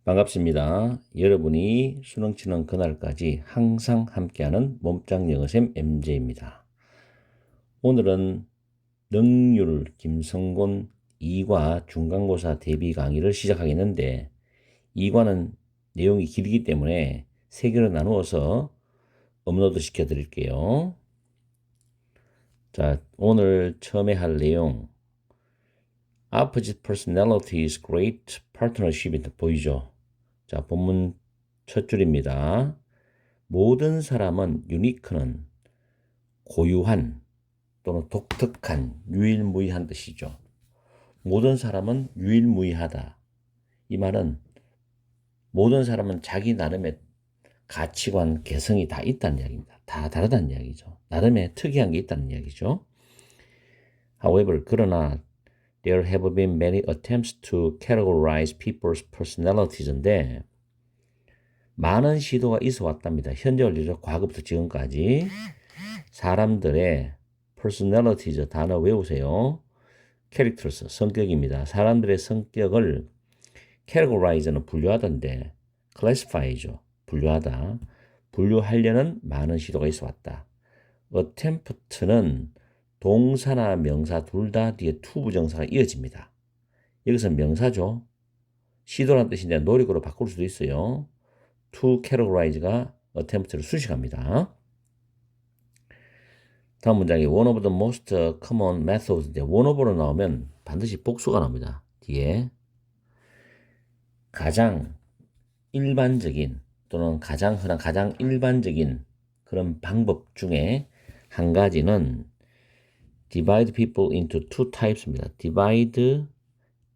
반갑습니다. 여러분이 수능 치는 그날까지 항상 함께하는 몸짱 영어쌤 MJ입니다. 오늘은 능률 김성곤 2과 중간고사 대비 강의를 시작하겠는데 2과는 내용이 길기 때문에 3개로 나누어서 업로드 시켜 드릴게요. 자, 오늘 처음에 할 내용 Opposite personalities great partnership 보이죠? 자, 본문 첫 줄입니다. 모든 사람은 유니크는 고유한 또는 독특한, 유일무이한 뜻이죠. 모든 사람은 유일무이하다. 이 말은 모든 사람은 자기 나름의 가치관, 개성이 다 있다는 이야기입니다. 다 다르다는 이야기죠. 나름의 특이한 게 있다는 이야기죠. However, 그러나 there have been many attempts to categorize people's personalities인데 많은 시도가 있어 왔답니다. 현재 원리적 과거부터 지금까지 사람들의 personalities 단어 외우세요. characters 성격입니다. 사람들의 성격을 categorize는 분류하던데 classify죠. 분류하다. 분류하려는 많은 시도가 있어 왔다. attempt는 동사나 명사 둘 다 뒤에 to 부정사가 이어집니다. 여기서 명사죠. 시도라는 뜻인데 노력으로 바꿀 수도 있어요. to categorize가 attempt를 수식합니다. 다음 문장에 one of the most common methods인데 one of로 나오면 반드시 복수가 나옵니다. 뒤에 가장 일반적인 또는 가장 흔한 가장 일반적인 그런 방법 중에 한 가지는 divide people into two types입니다. divide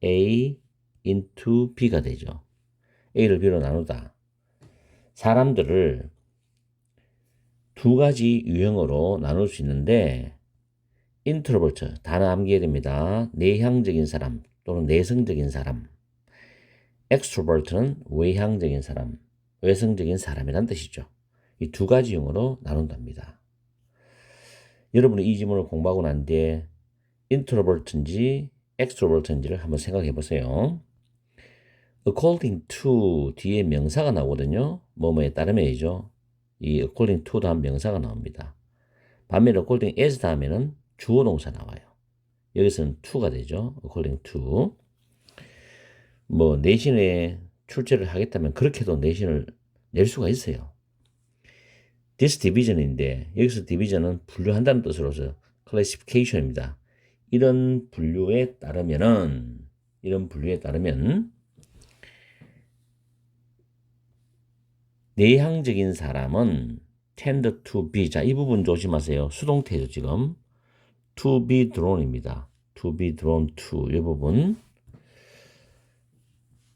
A into B가 되죠. A를 B로 나누다. 사람들을 두 가지 유형으로 나눌 수 있는데 introvert, 단어 암기해야 됩니다. 내향적인 사람 또는 내성적인 사람. extrovert는 외향적인 사람, 외성적인 사람이란 뜻이죠. 이 두 가지 유형으로 나눈답니다. 여러분이 이 지문을 공부하고 난 뒤에 introvert인지 extrovert인지를 한번 생각해 보세요. according to 뒤에 명사가 나오거든요. 뭐뭐에 따름에이죠. 이 according to 다음 명사가 나옵니다. 반면에 according as 다음에는 주어 동사 나와요. 여기서는 to가 되죠. according to. 뭐 내신에 출제를 하겠다면 그렇게도 내신을 낼 수가 있어요. this division인데 여기서 division은 분류한다는 뜻으로서 classification입니다. 이런 분류에 따르면 내향적인 사람은 tend to be. 자, 이 부분 조심하세요. 수동태죠, 지금. to be drawn입니다. to be drawn to. 이 부분.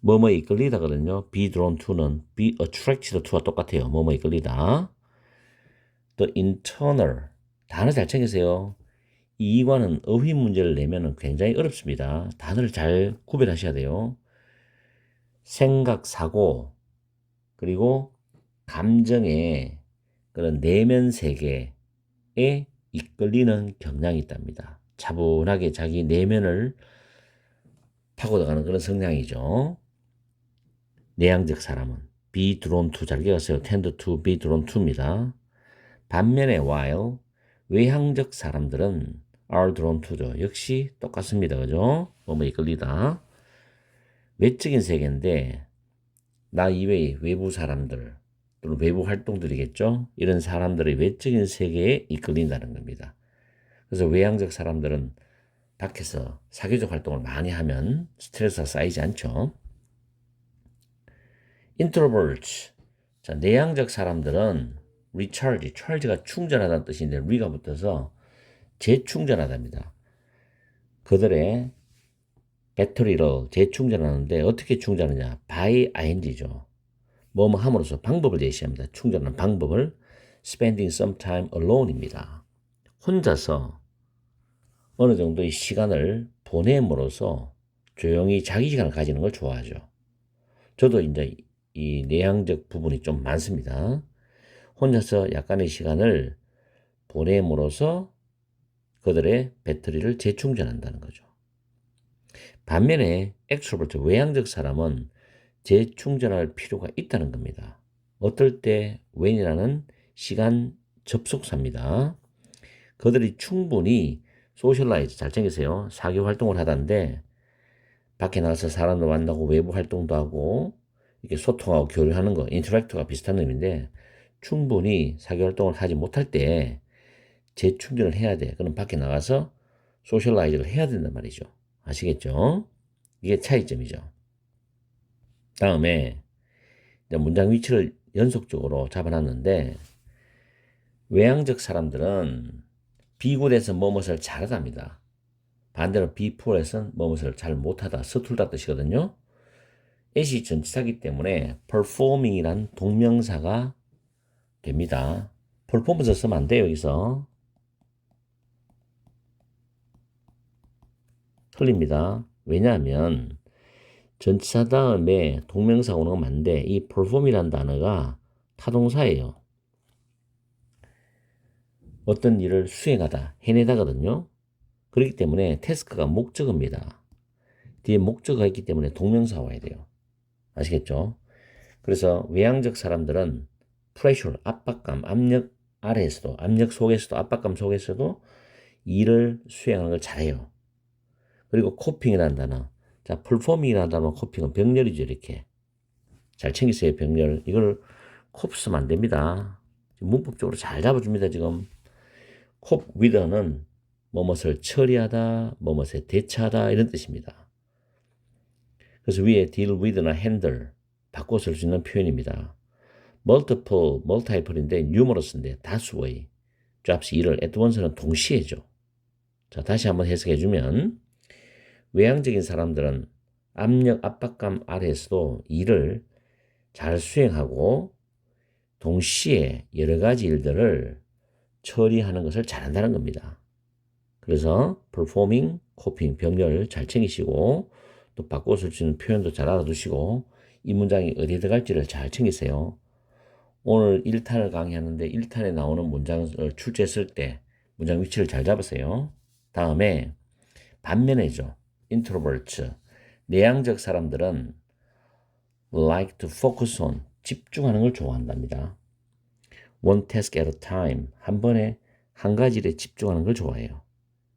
뭐뭐에 이끌리다거든요. be drawn to는 be attracted to와 똑같아요. 뭐뭐에 이끌리다. the internal. 단어 잘 챙기세요. 이 이과는 어휘 문제를 내면 굉장히 어렵습니다. 단어를 잘 구별하셔야 돼요. 생각, 사고, 그리고 감정의 그런 내면 세계에 이끌리는 경향이 있답니다. 차분하게 자기 내면을 파고들어가는 그런 성향이죠. 내향적 사람은 be drawn to 잘 기억하세요. tend to be drawn to입니다. 반면에 while 외향적 사람들은 are drawn to죠. 역시 똑같습니다. 그죠? 뭐뭐 이끌리다. 외적인 세계인데 나 이외의 외부 사람들 또는 외부 활동들이겠죠. 이런 사람들의 외적인 세계에 이끌린다는 겁니다. 그래서 외향적 사람들은 밖에서 사교적 활동을 많이 하면 스트레스가 쌓이지 않죠. introverts. 자, 내향적 사람들은 recharge, charge가 충전하다는 뜻인데 re가 붙어서 재충전하답니다. 그들의 배터리를 재충전하는데 어떻게 충전하느냐? by ing죠. 뭐뭐 함으로써 방법을 제시합니다. 충전하는 방법을 spending some time alone입니다. 혼자서 어느 정도의 시간을 보냄으로써 조용히 자기 시간을 가지는 걸 좋아하죠. 저도 이제 이 내향적 부분이 좀 많습니다. 혼자서 약간의 시간을 보냄으로써 그들의 배터리를 재충전한다는 거죠. 반면에 extrovert 외향적 사람은 재충전할 필요가 있다는 겁니다. 어떨 때 when이라는 시간 접속사입니다. 그들이 충분히 소셜라이즈 잘 챙기세요. 사교 활동을 하던데 밖에 나가서 사람도 만나고 외부 활동도 하고 이렇게 소통하고 교류하는 거 인터랙트가 비슷한 의미인데 충분히 사교 활동을 하지 못할 때 재충전을 해야 돼. 그럼 밖에 나가서 소셜라이즈를 해야 된단 말이죠. 아시겠죠? 이게 차이점이죠. 다음에 문장 위치를 연속적으로 잡아놨는데 외향적 사람들은 비굴에서 뭐뭇을 잘하답니다. 반대로 비풀에서는 뭐뭇을 잘 못하다, 서툴다 뜻이거든요. at이 전치사기 때문에 performing이란 동명사가 됩니다. performance 쓰면 안 돼요, 여기서. 틀립니다. 왜냐하면 전치사 다음에 동명사 오는 건 맞는데 이 perform이라는 단어가 타동사예요. 어떤 일을 수행하다, 해내다거든요. 그렇기 때문에 태스크가 목적어입니다. 뒤에 목적어가 있기 때문에 동명사가 와야 돼요. 아시겠죠? 그래서 외향적 사람들은 프레셔, 압박감, 압력 아래에서도, 압력 속에서도, 압박감 속에서도 일을 수행하는 걸 잘해요. 그리고 코핑이라는 단어. 자, performing이라는 단어, 코핑은 병렬이죠, 이렇게. 잘 챙기세요, 병렬. 이걸 콥 쓰면 안 됩니다. 문법적으로 잘 잡아줍니다, 지금. 콥 with는 뭐뭇을 처리하다, 뭐뭇에 대처하다, 이런 뜻입니다. 그래서 위에 deal with나 handle, 바꿔 쓸 수 있는 표현입니다. multiple, multiple인데 numerous인데 다수의 jobs, 일을 at once는 동시에죠. 자, 다시 한번 해석해주면 외향적인 사람들은 압력, 압박감 아래에서도 일을 잘 수행하고 동시에 여러 가지 일들을 처리하는 것을 잘한다는 겁니다. 그래서 performing, coping, 병렬 잘 챙기시고 또 바꿔 쓸 수 있는 표현도 잘 알아두시고 이 문장이 어디에 들어갈지를 잘 챙기세요. 오늘 1탄을 강의하는데 1탄에 나오는 문장을 출제했을 때 문장 위치를 잘 잡으세요. 다음에 반면에죠. introverts, 내향적 사람들은 like to focus on, 집중하는 걸 좋아한답니다. one task at a time, 한 번에 한 가지 일에 집중하는 걸 좋아해요.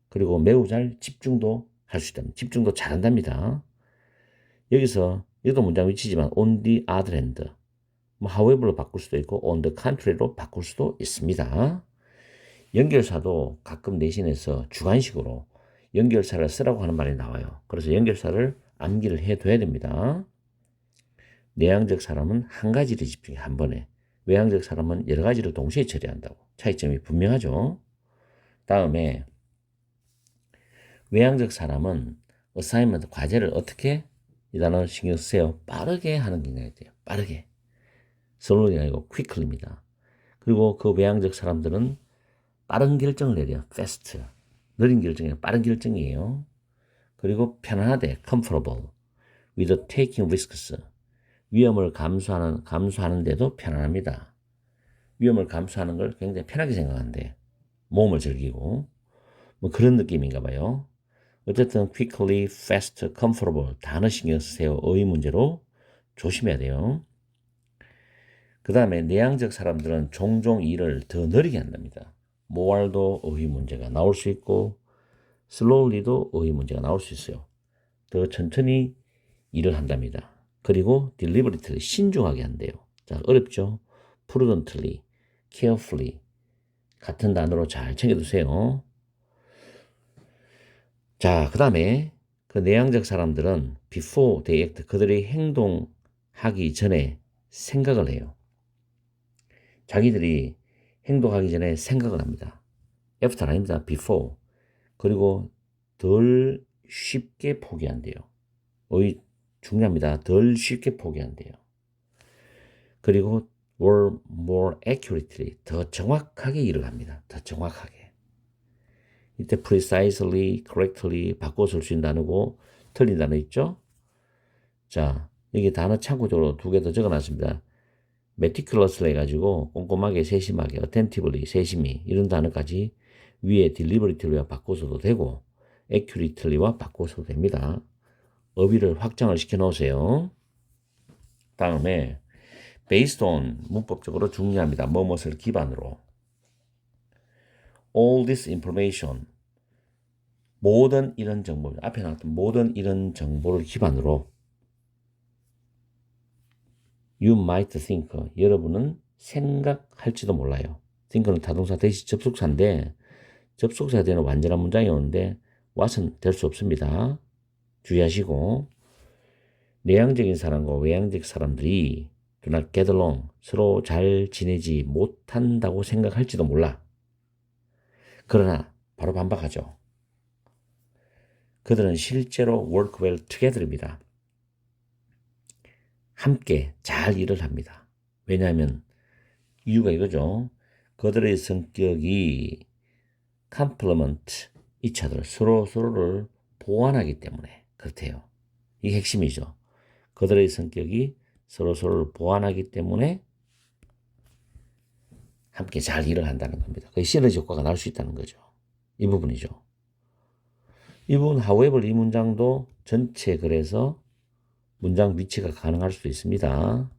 그리고 매우 잘 집중도 할 수 있답니다. 집중도 잘한답니다. 여기도 문장 위치지만 on the other hand, however로 바꿀 수도 있고 on the contrary로 바꿀 수도 있습니다. 연결사도 가끔 내신에서 주관식으로 연결사를 쓰라고 하는 말이 나와요. 그래서 연결사를 암기를 해둬야 됩니다. 내향적 사람은 한 가지를 집중해, 한 번에. 외향적 사람은 여러 가지를 동시에 처리한다고. 차이점이 분명하죠. 다음에 외향적 사람은 어사이먼트, 과제를 어떻게, 이 단어 신경 쓰세요. 빠르게 하는 경향이 돼요. 빠르게. slowly가 아니고 quickly입니다. 그리고 그 외향적 사람들은 빠른 결정을 내려요. fast. 느린 결정이 빠른 결정이에요. 그리고 편안하대. comfortable. with taking risks. 위험을 감수하는데도 편안합니다. 위험을 감수하는 걸 굉장히 편하게 생각하는데 모험을 즐기고 뭐 그런 느낌인가 봐요. 어쨌든 quickly, fast, comfortable 단어 신경 쓰세요. 어휘 문제로 조심해야 돼요. 그 다음에 내향적 사람들은 종종 일을 더 느리게 한답니다. more도 어휘 문제가 나올 수 있고 slowly도 어휘 문제가 나올 수 있어요. 더 천천히 일을 한답니다. 그리고 deliberately, 신중하게 한대요. 자, 어렵죠? prudently, carefully 같은 단어로 잘 챙겨두세요. 자, 그 다음에 그 내향적 사람들은 before they act, 그들이 행동하기 전에 생각을 해요. 자기들이 행동하기 전에 생각을 합니다. after 아닙니다. before. 그리고 덜 쉽게 포기한대요. 중요합니다. 덜 쉽게 포기한대요. 그리고 were more accurately, 더 정확하게 일을 합니다. 더 정확하게. 이때 precisely, correctly 바꿔 쓸 수 있는 단어고 틀린 단어 있죠? 자, 여기 단어 참고적으로 2개 더 적어놨습니다. meticulously 해가지고 꼼꼼하게, 세심하게, attentively, 세심히 이런 단어까지 위에 deliberately와 바꿔서도 되고 accurately와 바꿔서도 됩니다. 어휘를 확장을 시켜 놓으세요. 다음에 based on 문법적으로 중요합니다. 뭐뭇을 기반으로. all this information 모든 이런 정보, 앞에 나왔던 모든 이런 정보를 기반으로 you might think, 여러분은 생각할지도 몰라요. think는 타동사 대시 접속사인데 접속사가 되는 완전한 문장이 오는데 what은 될 수 없습니다. 주의하시고 내향적인 사람과 외향적 사람들이 do not get along, 서로 잘 지내지 못한다고 생각할지도 몰라. 그러나 바로 반박하죠. 그들은 실제로 work well together입니다. 함께 잘 일을 합니다. 왜냐하면 이유가 이거죠. 그들의 성격이 complement each other, 서로를 보완하기 때문에 그렇대요. 이게 핵심이죠. 그들의 성격이 서로를 보완하기 때문에 함께 잘 일을 한다는 겁니다. 그 시너지 효과가 날 수 있다는 거죠. 이 부분이죠. 이 부분 however 이 문장도 전체 글에서 문장 위치가 가능할 수도 있습니다.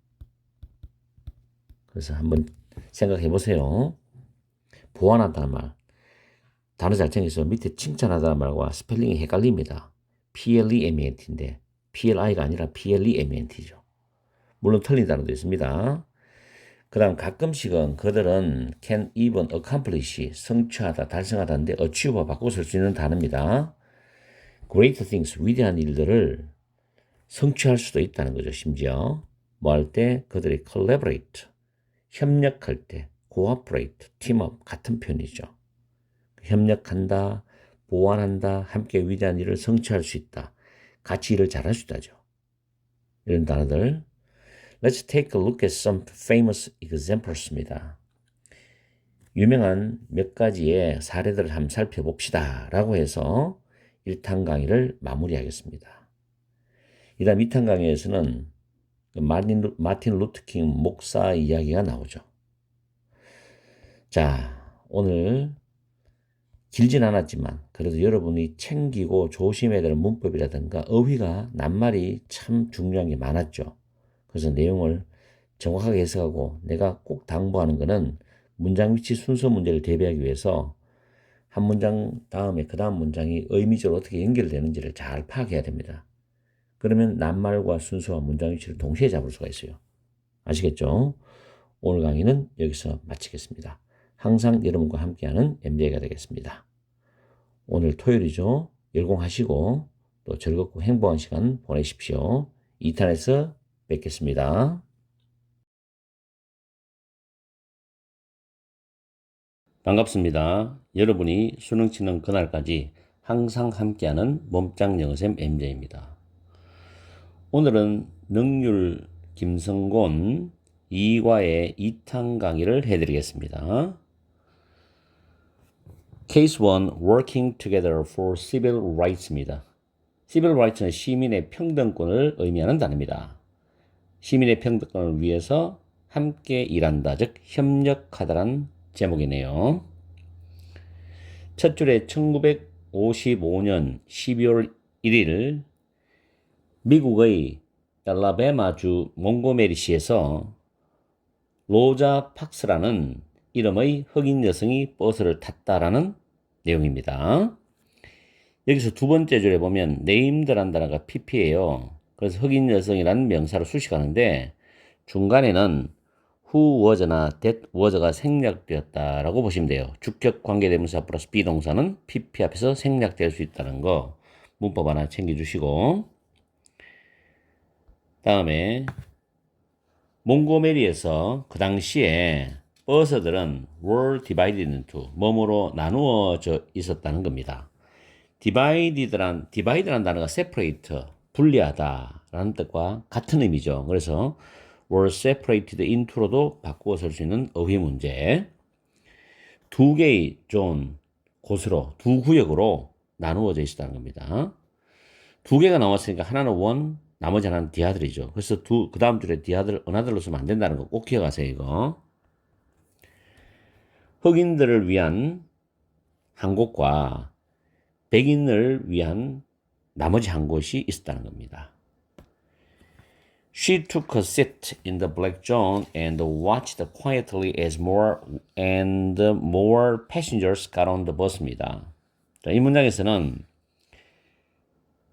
그래서 한번 생각해 보세요. 보완한다는 말. 단어 잘 챙기세요. 밑에 칭찬하다는 말과 스펠링이 헷갈립니다. PLEMENT인데 PLI가 아니라 PLEMENT죠. 물론 틀린 단어도 있습니다. 그 다음 가끔씩은 그들은 can even accomplish, 성취하다, 달성하다인데 achieve와 바꿔 쓸 수 있는 단어입니다. great things, 위대한 일들을 성취할 수도 있다는 거죠. 심지어 뭐 할 때 그들이 collaborate, 협력할 때 cooperate, team업 같은 표현이죠. 협력한다, 보완한다, 함께 위대한 일을 성취할 수 있다. 같이 일을 잘할 수 있다죠. 이런 단어들. Let's take a look at some famous examples입니다. 유명한 몇 가지의 사례들을 한번 살펴봅시다. 라고 해서 1탄 강의를 마무리하겠습니다. 이 다음 2탄 강의에서는 마틴 루터킹 목사 이야기가 나오죠. 자, 오늘 길진 않았지만 그래도 여러분이 챙기고 조심해야 되는 문법이라든가 어휘가 낱말이 참 중요한 게 많았죠. 그래서 내용을 정확하게 해석하고 내가 꼭 당부하는 것은 문장 위치 순서 문제를 대비하기 위해서 한 문장 다음에 그 다음 문장이 의미적으로 어떻게 연결되는지를 잘 파악해야 됩니다. 그러면 낱말과 순서와 문장 위치를 동시에 잡을 수가 있어요. 아시겠죠? 오늘 강의는 여기서 마치겠습니다. 항상 여러분과 함께하는 MJ가 되겠습니다. 오늘 토요일이죠. 열공하시고 또 즐겁고 행복한 시간 보내십시오. 2탄에서 뵙겠습니다. 반갑습니다. 여러분이 수능 치는 그날까지 항상 함께하는 몸짱 영어쌤 MJ입니다. 오늘은 능률 김성곤 2과의 2탄 강의를 해드리겠습니다. Case 1, Working Together for Civil Rights입니다. Civil Rights는 시민의 평등권을 의미하는 단어입니다. 시민의 평등권을 위해서 함께 일한다, 즉 협력하다란 제목이네요. 첫 줄에 1955년 12월 1일 미국의 알라바마주 몽고메리시에서 로자 박스라는 이름의 흑인 여성이 버스를 탔다라는 내용입니다. 여기서 두 번째 줄에 보면 네임드란 단어가 pp예요. 그래서 흑인 여성이라는 명사로 수식하는데 중간에는 who was나 that was가 생략되었다라고 보시면 돼요. 주격 관계대명사 플러스 비동사는 pp 앞에서 생략될 수 있다는 거 문법 하나 챙겨주시고 다음에 몽고메리에서 그 당시에 버스들은 were divided into 뭐뭐로 나누어져 있었다는 겁니다. divided란 단어가 separate, 분리하다라는 뜻과 같은 의미죠. 그래서 were separated into로도 바꾸어 쓸 수 있는 어휘 문제. 두 개의 존, 곳으로, 두 구역으로 나누어져 있었다는 겁니다. 두 개가 나왔으니까 하나는 원, 나머지 하나는 디아들이죠. 그래서 그 다음 줄에 디아들, 어나들로 쓰면 안 된다는 거 꼭 기억하세요, 이거. 흑인들을 위한 한 곳과 백인을 위한 나머지 한 곳이 있었다는 겁니다. She took a seat in the black zone and watched quietly as more and more passengers got on the bus입니다. 자, 이 문장에서는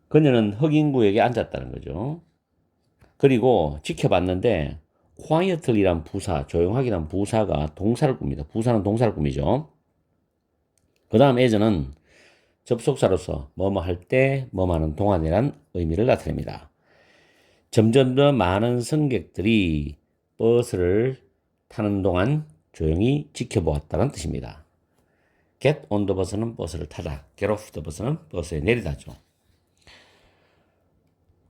그녀는 흑인 구역에 앉았다는 거죠. 그리고 지켜봤는데 quietly란 부사, 조용하기란 부사가 동사를 꿉니다. 부사는 동사를 꾸미죠. 그 다음 as는 접속사로서 뭐뭐 할 때, 뭐뭐 하는 동안이란 의미를 나타냅니다. 점점 더 많은 승객들이 버스를 타는 동안 조용히 지켜보았다는 뜻입니다. get on the bus는 버스를 타다, get off the bus는 버스에 내리다죠.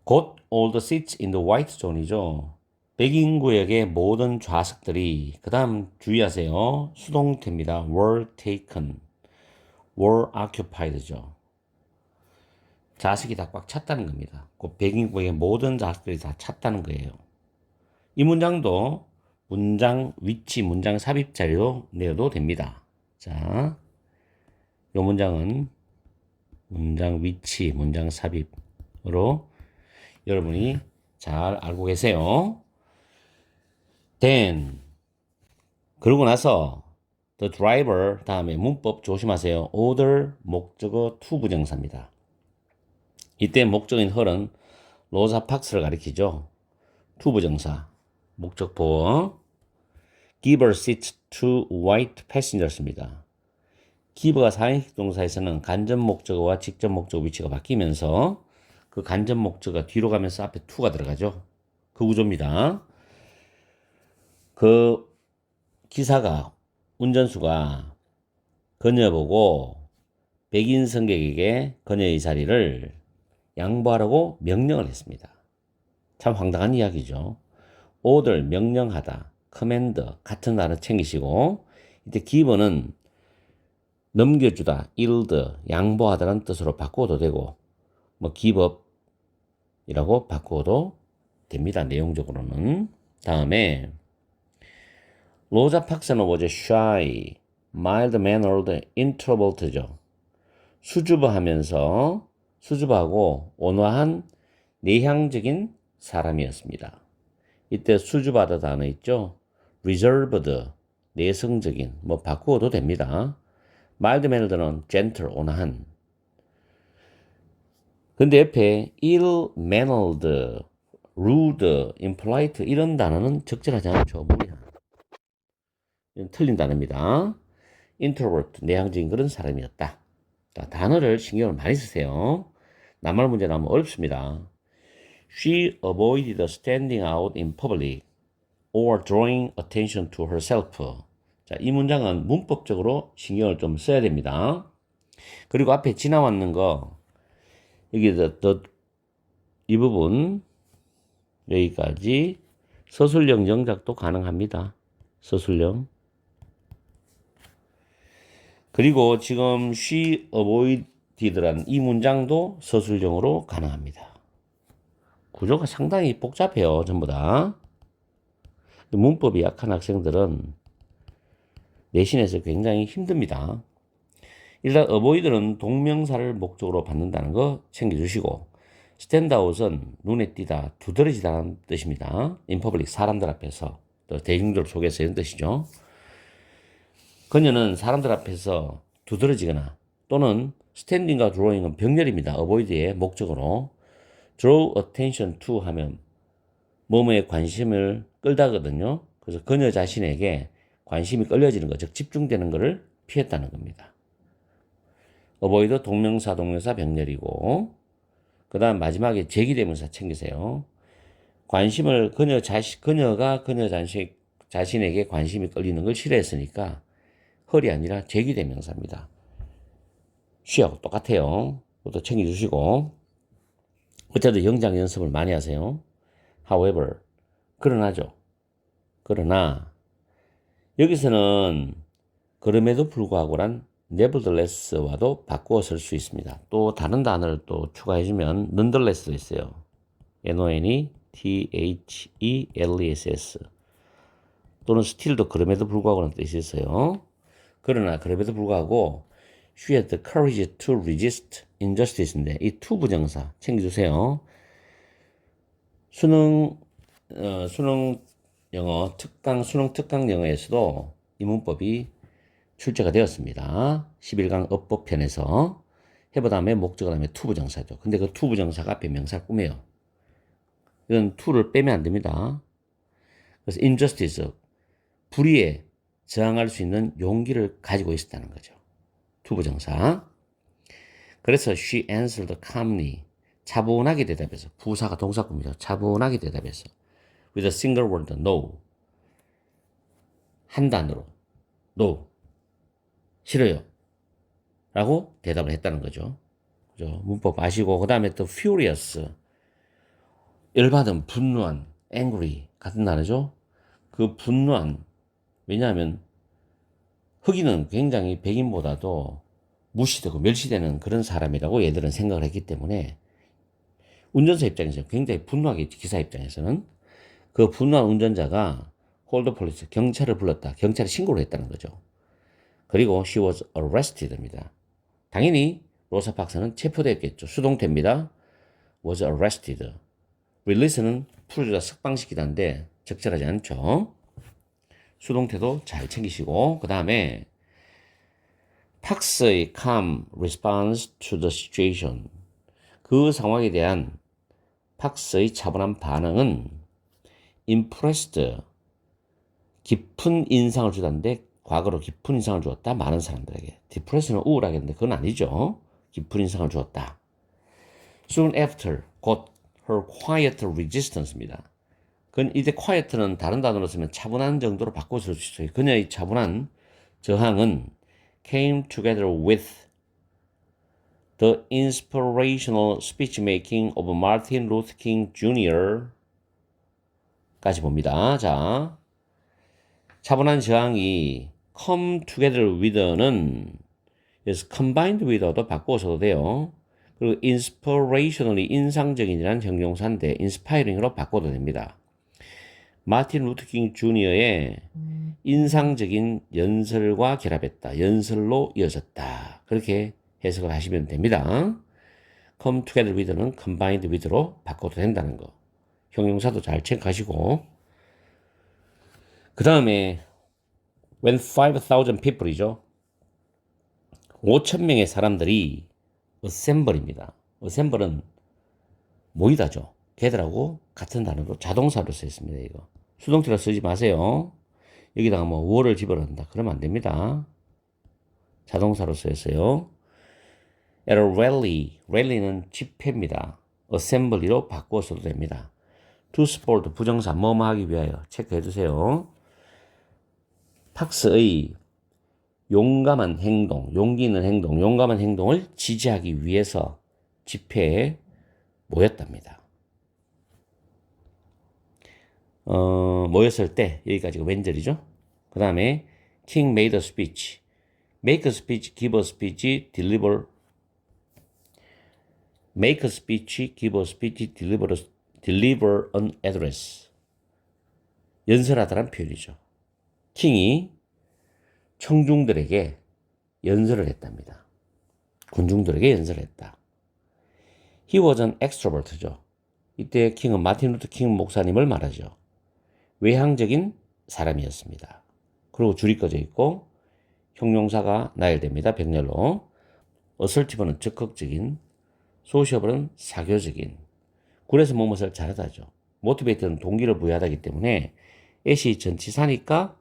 곧 all the seats in the white zone이죠. 백인 구역의 모든 좌석들이, 그 다음 주의하세요. 수동태입니다. were taken, were occupied죠. 좌석이 다 꽉 찼다는 겁니다. 그 백인 구역의 모든 좌석들이 다 찼다는 거예요. 이 문장도 문장 위치, 문장 삽입 자료로 내어도 됩니다. 자, 이 문장은 문장 위치, 문장 삽입으로 여러분이 잘 알고 계세요. then 그러고 나서 the driver 다음에 문법 조심하세요. order 목적어 to 부정사입니다. 이때 목적인 her은 로사 박스를 가리키죠. to 부정사 목적 보어 give a seat to white passengers입니다. give가 사행식 동사에서는 간접 목적어와 직접 목적어 위치가 바뀌면서 그 간접 목적어가 뒤로 가면서 앞에 to가 들어가죠. 그 구조입니다. 그 기사가, 운전수가 그녀 보고 백인 승객에게 그녀의 자리를 양보하라고 명령을 했습니다. 참 황당한 이야기죠. order, 명령하다, command, 같은 단어 챙기시고, 이때 give는 넘겨주다, yield, 양보하다라는 뜻으로 바꿔도 되고, 뭐 give up이라고 바꿔도 됩니다. 내용적으로는. 다음에 로자 팍스는 뭐죠? shy, mild-mannered, introvert죠. 수줍어하면서 수줍어하고 온화한 내향적인 사람이었습니다. 이때 수줍어하다 단어 있죠? reserved, 내성적인, 뭐 바꾸어도 됩니다. mild-mannered는 gentle, 온화한. 근데 옆에 ill-mannered, rude, impolite 이런 단어는 적절하지 않죠. 무리한. 틀린 단어입니다. introvert, 내향적인 그런 사람이었다. 자, 단어를 신경을 많이 쓰세요. 낱말 문제 나오면 어렵습니다. She avoided standing out in public or drawing attention to herself. 자, 이 문장은 문법적으로 신경을 좀 써야 됩니다. 그리고 앞에 지나왔는 거, 여기 이 부분, 여기까지 서술형 영작도 가능합니다. 서술형. 그리고 지금 she avoided라는 이 문장도 서술형으로 가능합니다. 구조가 상당히 복잡해요. 전부 다. 문법이 약한 학생들은 내신에서 굉장히 힘듭니다. 일단 avoid는 동명사를 목적으로 받는다는 거 챙겨주시고, stand out은 눈에 띄다, 두드러지다는 뜻입니다. in public, 사람들 앞에서, 또 대중들 속에서 이런 뜻이죠. 그녀는 사람들 앞에서 두드러지거나 또는 standing과 drawing은 병렬입니다. avoid의 목적으로 draw attention to 하면 뭐뭐에 관심을 끌다거든요. 그래서 그녀 자신에게 관심이 끌려지는 것, 즉 집중되는 것을 피했다는 겁니다. avoid 동명사 동명사 병렬이고, 그 다음 마지막에 제기대명사 챙기세요. 관심을 그녀가 그녀 자신에게 관심이 끌리는 걸 싫어했으니까 헐이 아니라 제기대명사입니다. she하고 똑같아요. 그것도 챙겨주시고, 어쨌든 영장 연습을 많이 하세요. however, 그러나죠. 그러나 여기서는 그럼에도 불구하고란 nevertheless와도 바꾸어 쓸 수 있습니다. 또 다른 단어를 또 추가해주면 nonetheless도 있어요. nonetheless 또는 still도 그럼에도 불구하고라는 뜻이 있어요. 그러나 그럼에도 불구하고 she had the courage to resist injustice인데 이 to 부정사 챙겨주세요. 수능 수능 영어 특강 수능 특강 영어에서도 이 문법이 출제가 되었습니다. 11강 어법편에서 해보 다음에 목적어 다음에 투부정사죠. 근데 그 투부정사가 앞에 명사를 꾸며요. 이건 to를 빼면 안 됩니다. 그래서 injustice, 불의에 저항할 수 있는 용기를 가지고 있었다는 거죠. 투부정사. 그래서 she answered calmly, 차분하게 대답해서, 부사가 동사구입니다. 차분하게 대답해서 with a single word, no. 한 단어로 no, 싫어요 라고 대답을 했다는 거죠. 그죠? 문법 아시고, 그 다음에 또 furious, 열받은, 분노한, angry 같은 단어죠. 그 분노한, 왜냐하면 흑인은 굉장히 백인보다도 무시되고 멸시되는 그런 사람이라고 얘들은 생각을 했기 때문에 운전사 입장에서 굉장히 분노하겠지. 기사 입장에서는 그 분노한 운전자가 hold police, 경찰을 불렀다. 경찰에 신고를 했다는 거죠. 그리고 she was arrested입니다. 당연히 로사 박사는 체포됐겠죠. 수동태입니다. was arrested. release는 풀어주다 석방시키다인데 적절하지 않죠. 수동태도 잘 챙기시고, 그 다음에 팍스의 calm response to the situation, 그 상황에 대한 팍스의 차분한 반응은 impressed, 깊은 인상을 주다는데 과거로 깊은 인상을 주었다. 많은 사람들에게. depress는 우울하게 했는데 그건 아니죠. 깊은 인상을 주었다. soon after, 곧 her quiet resistance입니다. 그건 이제 quiet는 다른 단어로 쓰면 차분한 정도로 바꿔 쓸 수 있어요. 그녀의 차분한 저항은 came together with the inspirational speechmaking of Martin Luther King Jr. 까지 봅니다. 자, 차분한 저항이 come together with는 그래서 combined with도 바꿔서도 돼요. 그리고 inspirationally 인상적인이라는 형용사인데 inspiring으로 바꿔도 됩니다. 마틴 루터킹 주니어의 인상적인 연설과 결합했다. 연설로 이어졌다. 그렇게 해석을 하시면 됩니다. come together with는 combined with로 바꿔도 된다는 거. 형용사도 잘 체크하시고. 그 다음에 when 5,000 people이죠. 5,000명의 사람들이 assemble입니다. assemble은 모이다죠. 걔들하고 같은 단어로 자동사로 쓰였습니다. 이거 수동태로 쓰지 마세요. 여기다가 뭐 were를 집어넣는다 그러면 안 됩니다. 자동사로 쓰였어요. at a rally, rally는 집회입니다. assembly로 바꿔서도 됩니다. to support, 부정사 뭐뭐 하기 위하여 체크해 두세요. 팍스의 용감한 행동, 용기 있는 행동, 용감한 행동을 지지하기 위해서 집회에 모였답니다. 모였을 때 여기까지가 웬절이죠. 그 다음에 King made a speech, make a speech, give a speech, deliver, make a speech, give a speech, deliver an address. 연설하다란 표현이죠. 킹이 청중들에게 연설을 했답니다. 군중들에게 연설을 했다. He was an extrovert죠. 이때 킹은 마틴 루터 킹 목사님을 말하죠. 외향적인 사람이었습니다. 그리고 줄이 꺼져 있고 형용사가 나열됩니다. 병렬로. assertive는 적극적인, sociable은 사교적인, 굴에서 무엇을 잘하다죠. motivate는 동기를 부여하다기 때문에 at이 전치사니까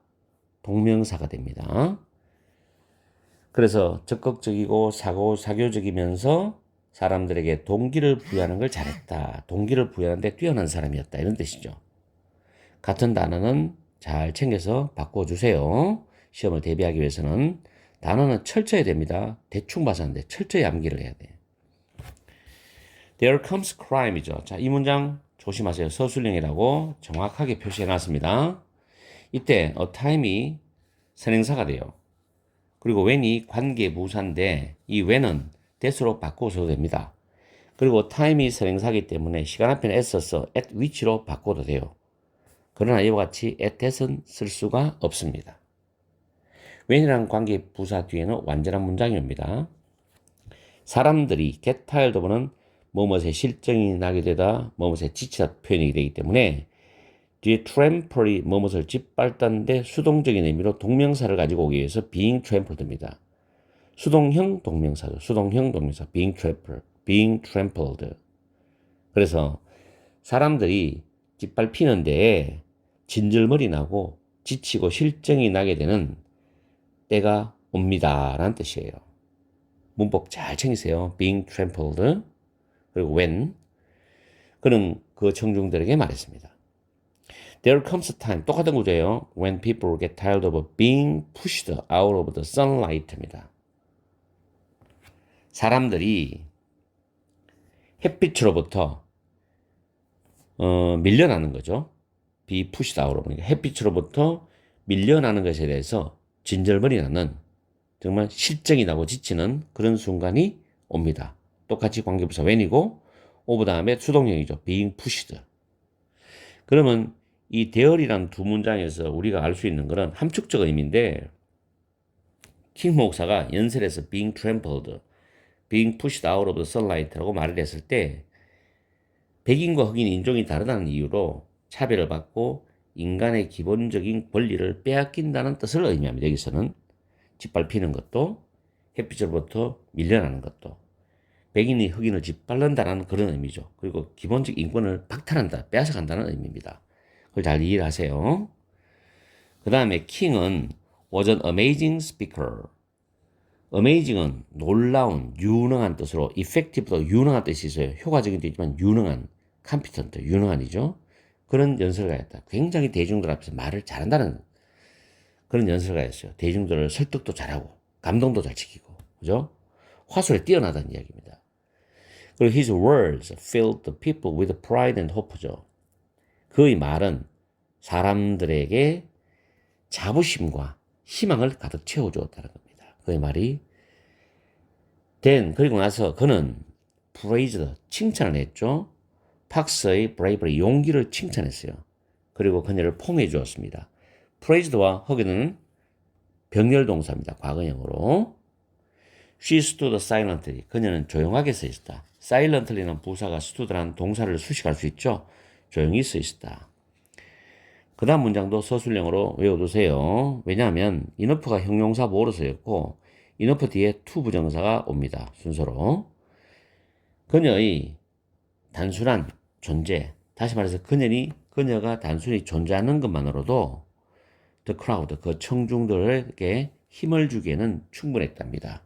동명사가 됩니다. 그래서 적극적이고 사교적이면서 사람들에게 동기를 부여하는 걸 잘했다. 동기를 부여하는데 뛰어난 사람이었다. 이런 뜻이죠. 같은 단어는 잘 챙겨서 바꿔주세요. 시험을 대비하기 위해서는 단어는 철저해야 됩니다. 대충 봐서 하는데 철저히 암기를 해야 돼요. There comes crime이죠. 자, 이 문장 조심하세요. 서술형이라고 정확하게 표시해 놨습니다. 이때 a time이 선행사가 돼요. 그리고 when이 관계부사인데 이 when은 that으로 바꿔서도 됩니다. 그리고 time이 선행사이기 때문에 시간 앞에는 s 써서 at which로 바꿔도 돼요. 그러나 이와 같이 at that은 쓸 수가 없습니다. when이라는 관계부사 뒤에는 완전한 문장이 옵니다. 사람들이 get tired of는 뭐뭇에 실증이 나게 되다 뭐뭇에 지치다 표현이 되기 때문에 뒤에 trample 뭐뭇을 짓밟다인데 수동적인 의미로 동명사를 가지고 오기 위해서 being trampled입니다. 수동형 동명사죠. 수동형 동명사 being trampled. 그래서 사람들이 짓밟히는데 진절머리 나고 지치고 실증이 나게 되는 때가 옵니다 라는 뜻이에요. 문법 잘 챙기세요. being trampled 그리고 when 그는 그 청중들에게 말했습니다. There comes a time 똑같은 구조예요. When people get tired of being pushed out of the sunlight입니다. 사람들이 햇빛으로부터 밀려나는 거죠. be pushed out of 햇빛으로부터 밀려나는 것에 대해서 진절머리 나는 정말 실증이 나고 지치는 그런 순간이 옵니다. 똑같이 관계부사 when이고 of 다음에 수동형이죠. being pushed. 그러면 이 there이라는 두 문장에서 우리가 알 수 있는 것은 함축적 의미인데 킹 목사가 연설에서 being trampled, being pushed out of the sunlight라고 말을 했을 때 백인과 흑인 인종이 다르다는 이유로 차별을 받고 인간의 기본적인 권리를 빼앗긴다는 뜻을 의미합니다. 여기서는 짓밟히는 것도 햇빛으로부터 밀려나는 것도 백인이 흑인을 짓밟는다는 그런 의미죠. 그리고 기본적 인권을 박탈한다, 빼앗아간다는 의미입니다. 그걸 잘 이해를 하세요. 그 다음에 킹은 was an amazing speaker. amazing은 놀라운, 유능한 뜻으로 effective도 유능한 뜻이 있어요. 효과적인 뜻이지만 유능한, competent, 유능한이죠. 그런 연설가였다. 굉장히 대중들 앞에서 말을 잘한다는 그런 연설가였어요. 대중들을 설득도 잘하고 감동도 잘 지키고 그죠? 화술에 뛰어나다는 이야기입니다. 그리고 his words filled the people with pride and hope죠. 그의 말은 사람들에게 자부심과 희망을 가득 채워주었다는 겁니다. 그의 말이 그리고 나서 그는 praised, 칭찬을 했죠. 팍스의 bravery, 용기를 칭찬했어요. 그리고 그녀를 포옹해 주었습니다. praised와 허기는 병렬 동사입니다. 과거형으로. She stood silently. 그녀는 조용하게 서 있었다. silently는 부사가 stood라는 동사를 수식할 수 있죠. 조용히 서 있었다. 그 다음 문장도 서술형으로 외워두세요. 왜냐하면 enough가 형용사 보어로 쓰였고 enough 뒤에 to 부정사가 옵니다. 순서로. 그녀의 단순한 존재, 다시 말해서 그녀가 단순히 존재하는 것만으로도 the crowd, 그 청중들에게 힘을 주기에는 충분했답니다.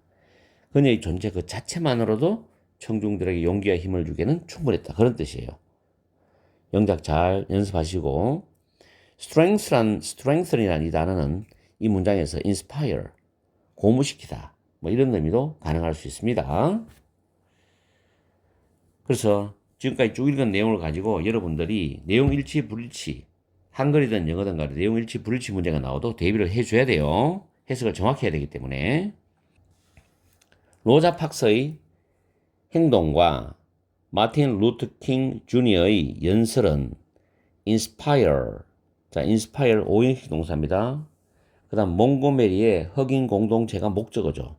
그녀의 존재 그 자체만으로도 청중들에게 용기와 힘을 주기에는 충분했다. 그런 뜻이에요. 영작 잘 연습하시고 strengthen이라는 이 단어는 이 문장에서 inspire, 고무시키다 뭐 이런 의미도 가능할 수 있습니다. 그래서 지금까지 쭉 읽은 내용을 가지고 여러분들이 내용 일치 불일치 한글이든 영어든 간에 내용 일치 불일치 문제가 나와도 대비를 해줘야 돼요. 해석을 정확히 해야 되기 때문에 로자 팍스의 행동과 마틴 루터 킹 주니어의 연설은 inspire, 자 inspire 오형식 동사입니다. 그 다음 몽고메리의 흑인 공동체가 목적어죠.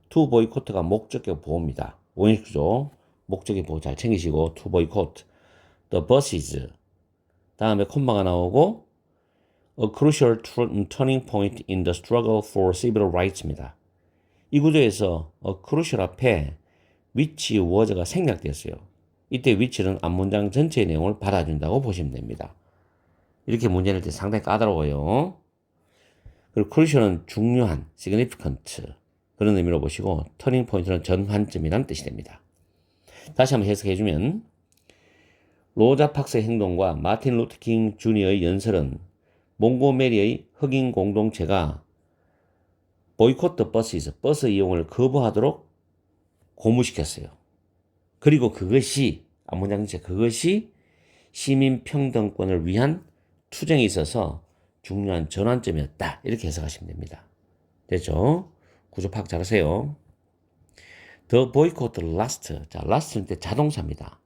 to boycott가 목적격 보호입니다. 오형식죠. 목적의 보호 잘 챙기시고 to boycott. The buses. 다음에 콤마가 나오고 a crucial turning point in the struggle for civil rights입니다. 이 구조에서 a crucial 앞에 which was가 생략되었어요. 이때 which는 앞문장 전체의 내용을 받아준다고 보시면 됩니다. 이렇게 문제 낼 때 상당히 까다로워요. 그리고 crucial은 중요한, significant 그런 의미로 보시고 터닝 포인트는 전환점이라는 뜻이 됩니다. 다시 한번 해석해주면 로자 팍스의 행동과 마틴 루터 킹 주니어의 연설은 몽고메리의 흑인 공동체가 보이콧 버스 이용을 거부하도록 고무시켰어요. 그리고 그것이 앞문장 전체 그것이 시민 평등권을 위한 투쟁에 있어서 중요한 전환점이었다. 이렇게 해석하시면 됩니다. 됐죠? 구조 파악 잘하세요. The boycott last. 자, last는 때 자동사입니다.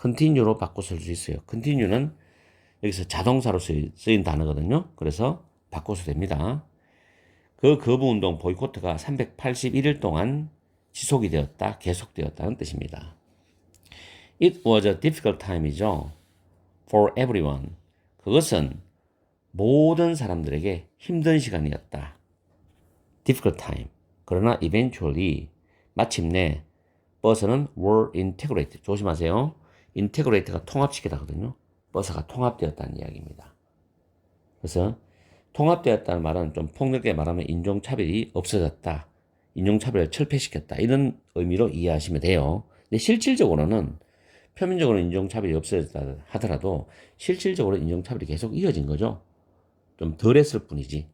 continue로 바꿔 쓸 수 있어요. continue는 여기서 자동사로 쓰인 단어거든요. 그래서 바꿔서 됩니다. 그 거부운동 보이콧가 381일 동안 지속이 되었다, 계속되었다는 뜻입니다. It was a difficult time이죠. For everyone. 그것은 모든 사람들에게 힘든 시간이었다. difficult time. 그러나 eventually 마침내 버스는 were integrated. 조심하세요. integrate가 통합시키다거든요. 버스가 통합되었다는 이야기입니다. 그래서 통합되었다는 말은 좀 폭넓게 말하면 인종차별이 없어졌다. 인종차별을 철폐시켰다. 이런 의미로 이해하시면 돼요. 근데 실질적으로는 표면적으로 인종차별이 없어졌다 하더라도 실질적으로 인종차별이 계속 이어진 거죠. 좀 덜했을 뿐이지.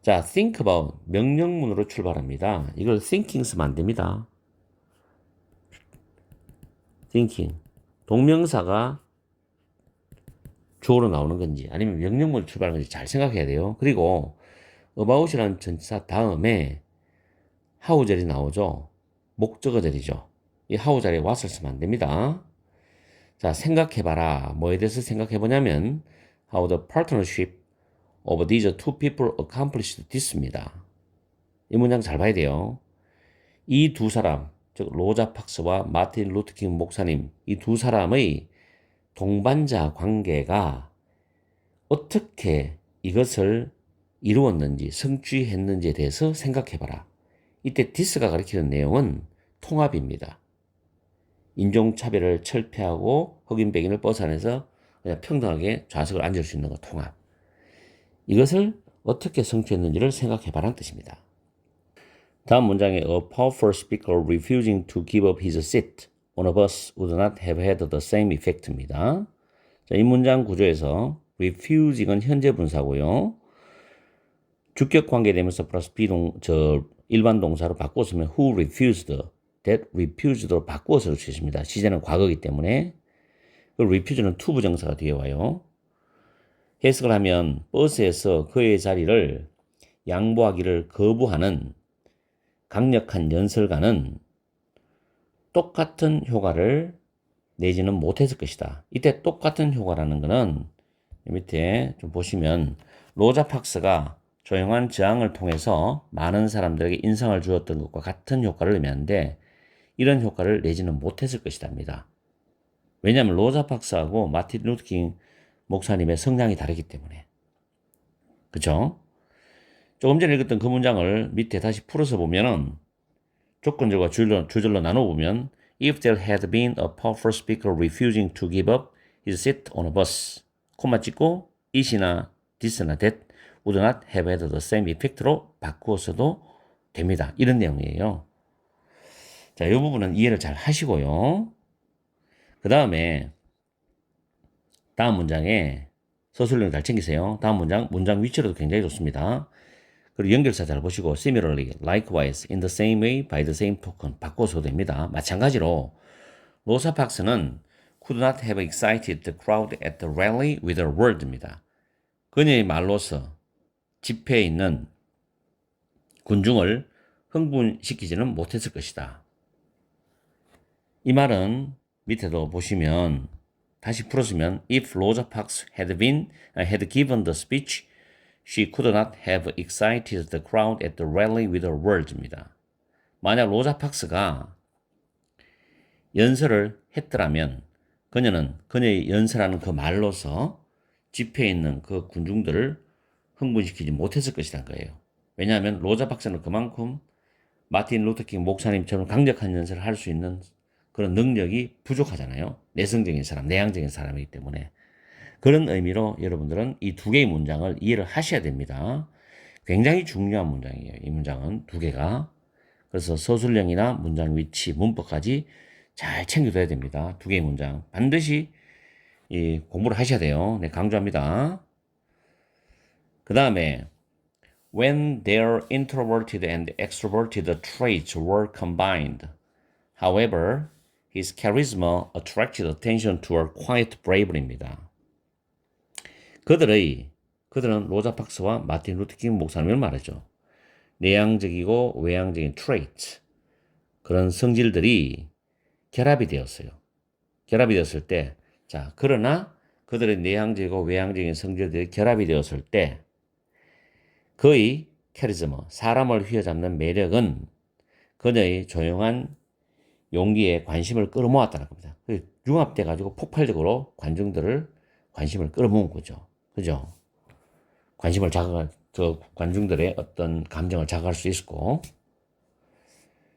자, think about 명령문으로 출발합니다. 이걸 thinking 쓰면 안 됩니다. thinking. 동명사가 주어로 나오는 건지 아니면 명령문으로 출발하는 건지 잘 생각해야 돼요. 그리고 about이라는 전치사 다음에 how절이 나오죠. 목적어절이죠. 이 how 자리에 what을 쓰면 안 됩니다. 자, 생각해봐라. 뭐에 대해서 생각해보냐면 how the partnership of these two people accomplished this입니다. 이 문장 잘 봐야 돼요. 이 두 사람, 즉 로자 팍스와 마틴 루터킹 목사님, 이 두 사람의 동반자 관계가 어떻게 이것을 이루었는지, 성취했는지에 대해서 생각해봐라. 이때 디스가 가리키는 내용은 통합입니다. 인종차별을 철폐하고 흑인 백인을 버스 안에서 그냥 평등하게 좌석을 앉을 수 있는 거 통합. 이것을 어떻게 성취했는지를 생각해봐라는 뜻입니다. 다음 문장에 A powerful speaker refusing to give up his seat on a bus would not have had the same effect입니다. 자, 이 문장 구조에서 refusing은 현재 분사고요. 주격 관계되면서 플러스 일반 동사로 바꾸었으면 who refused, that refused로 바꾸어서 쓸 수 있습니다. 시제는 과거이기 때문에. 그 refuse는 to 부정사가 뒤에 와요. 해석을 하면 버스에서 그의 자리를 양보하기를 거부하는 강력한 연설가는 똑같은 효과를 내지는 못했을 것이다. 이때 똑같은 효과라는 것은 밑에 좀 보시면 로자 팍스가 조용한 저항을 통해서 많은 사람들에게 인상을 주었던 것과 같은 효과를 의미하는데 이런 효과를 내지는 못했을 것이답니다. 왜냐하면 로자 팍스하고 마틴 루터킹 목사님의 성향이 다르기 때문에. 그쵸? 조금 전에 읽었던 그 문장을 밑에 다시 풀어서 보면은 조건절과 주절로 나눠보면 If there had been a powerful speaker refusing to give up his seat on a bus, 콤마 찍고 it이나 this나 that would not have had the same effect로 바꾸어서도 됩니다. 이런 내용이에요. 자, 이 부분은 이해를 잘 하시고요. 그 다음에 다음 문장에 서술형 잘 챙기세요. 다음 문장 위치로도 굉장히 좋습니다. 그리고 연결사 잘 보시고 similarly, likewise, in the same way, by the same token 바꿔서도 됩니다. 마찬가지로 로사 팍스는 could not have excited the crowd at the rally with her word입니다. 그녀의 말로서 집회에 있는 군중을 흥분시키지는 못했을 것이다. 이 말은 밑에도 보시면 다시 풀었으면 if Rosa Parks had given the speech, she could not have excited the crowd at the rally with her words입니다. 만약 로자 팍스가 연설을 했더라면 그녀는 그녀의 연설하는 그 말로서 집회에 있는 그 군중들을 흥분시키지 못했을 것이란 거예요. 왜냐하면 로자 팍스는 그만큼 마틴 루터킹 목사님처럼 강력한 연설을 할 수 있는 그런 능력이 부족하잖아요. 내성적인 사람, 내향적인 사람이기 때문에. 그런 의미로 여러분들은 이 두 개의 문장을 이해를 하셔야 됩니다. 굉장히 중요한 문장이에요. 이 문장은 두 개가. 그래서 서술형이나 문장 위치, 문법까지 잘 챙겨둬야 됩니다. 두 개의 문장. 반드시 공부를 하셔야 돼요. 네, 강조합니다. 그 다음에 when their introverted and extroverted traits were combined. However, his charisma attracted attention to her quiet bravery입니다. 그들은 로자 팍스와 마틴 루터킹 목사님을 말하죠. 내향적이고 외향적인 트레이트, 그런 성질들이 결합이 되었어요. 결합이 되었을 때, 자, 그러나 그들의 내향적이고 외향적인 성질들이 결합이 되었을 때 그의 캐리즈마, 사람을 휘어잡는 매력은 그녀의 조용한 용기에 관심을 끌어모았다는 겁니다. 융합돼가지고 폭발적으로 관중들을 관심을 끌어모은 거죠. 그죠? 관심을 관중들의 어떤 감정을 자극할 수 있고.